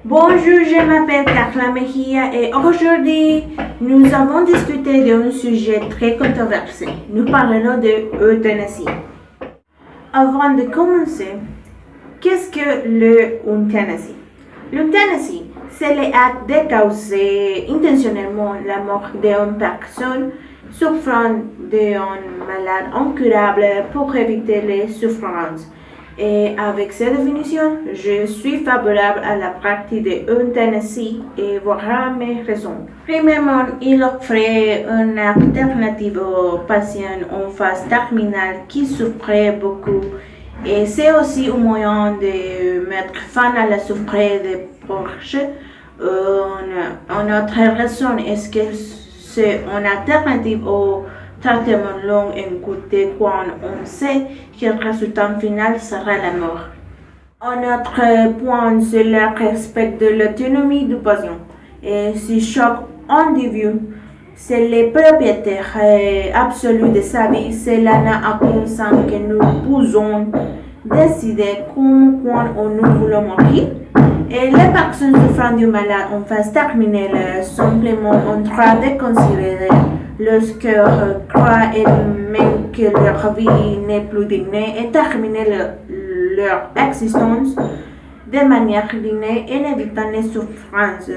Bonjour, je m'appelle Carla Mejia et aujourd'hui, nous avons discuté d'un sujet très controversé. Nous parlerons de l'euthanasie. Avant de commencer, qu'est-ce que l'euthanasie? L'euthanasie, c'est l'acte de causer intentionnellement la mort d'une personne souffrant d'un malade incurable pour éviter les souffrances. Et avec cette définition, je suis favorable à la pratique de l'euthanasie et voilà mes raisons. Premièrement, il offrait une alternative aux patients en phase terminale qui souffraient beaucoup. Et c'est aussi un moyen de mettre fin à la souffrance des proches. Une autre raison est que c'est une alternative au traitement long et coûteux quand on sait que le résultat final sera la mort. Un autre point, c'est le respect de l'autonomie du patient. Et si chaque individu c'est le propriétaire absolu de sa vie, cela n'a aucun sens que nous pouvons décider quand nous voulons mourir. Et les personnes souffrant du malade en phase terminale simplement en droit de considérer lorsqu'elles croient elles-mêmes que leur vie n'est plus digne et terminer leur existence de manière digne en évitant les souffrances.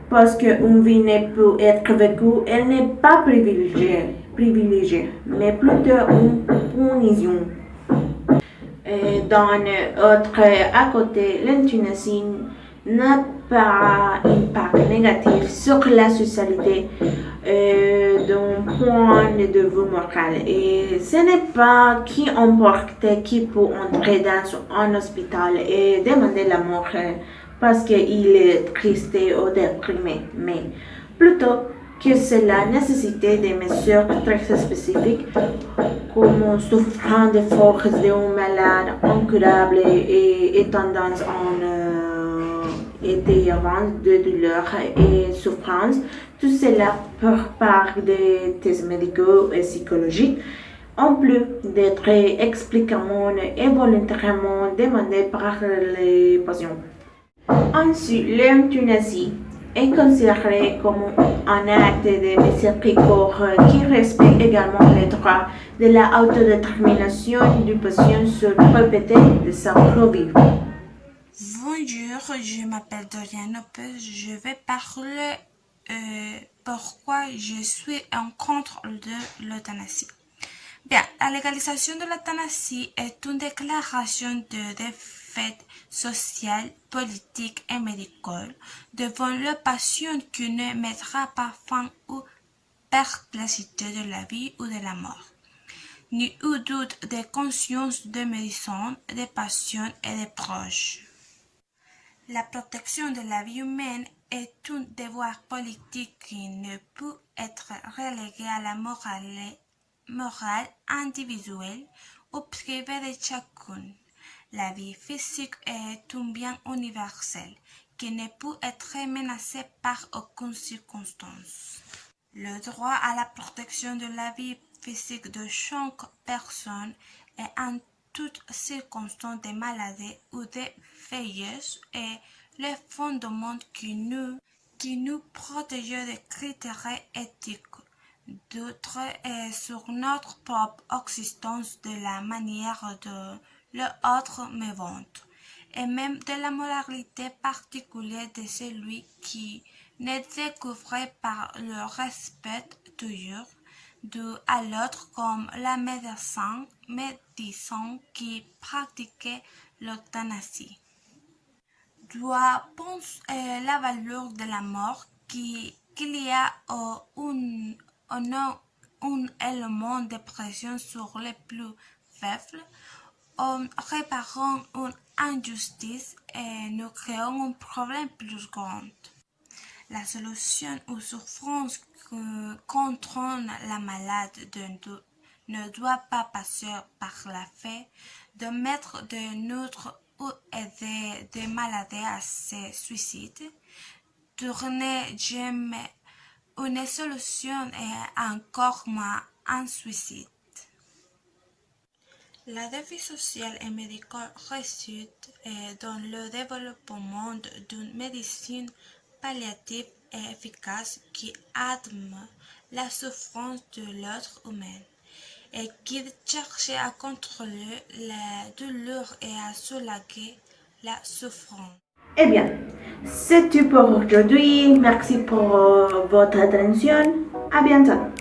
Parce qu'une vie ne peut être vécue, elle n'est pas privilégiée, mais plutôt une punition. D'un autre à côté, l'euthanasie n'a pas d'impact négatif sur la socialité d'un point de vue moral. Et ce n'est pas qui emporte qui peut entrer dans un hôpital et demander la mort parce qu'il est triste ou déprimé, mais plutôt que c'est la nécessité de mesures très spécifiques comme souffrant de force d'un malade incurable et tendance en étayant de douleur et souffrance. Tout cela par part des tests médicaux et psychologiques, en plus d'être explicitement et volontairement demandé par les patients. Ensuite, l'euthanasie est considéré comme un acte de miséricorde qui respecte également les droits de la autodétermination du patient sur la propriété de sa propre vie. Bonjour, je m'appelle Dorian Lopez. Je vais parler pourquoi je suis en contre de l'euthanasie. Bien, la légalisation de l'euthanasie est une déclaration de défaite sociale, politique et médicale devant le patient qui ne mettra pas fin aux perplexités de la vie ou de la mort, ni au doute des consciences des médecins, des patients et des proches. La protection de la vie humaine est un devoir politique qui ne peut être relégué à la morale individuelle ou privée de chacun. La vie physique est un bien universel qui ne peut être menacé par aucune circonstance. Le droit à la protection de la vie physique de chaque personne est en toute circonstance de maladie ou de vieillesse est le fondement qui nous protège des critères éthiques d'autres et sur notre propre existence de la manière de l'autre vivante et même de la moralité particulière de celui qui n'est découvert par le respect toujours à l'autre comme la médecin qui pratiquait l'euthanasie. Doit penser la valeur de la mort qu'il y a un élément de pression sur les plus faibles en réparant une injustice et nous créons un problème plus grand. La solution aux souffrances qu'entraîne la maladie ne doit pas passer par le fait de mettre de notre ou aider des malades à se suicider. Tourner jamais une solution et encore moins un suicide. La défi sociale et médicale réside dans le développement d'une médecine palliative et efficace qui admet la souffrance de l'être humain et qui cherche à contrôler la douleur et à soulager la souffrance. Eh bien, c'est tout pour aujourd'hui. Merci pour votre attention. À bientôt.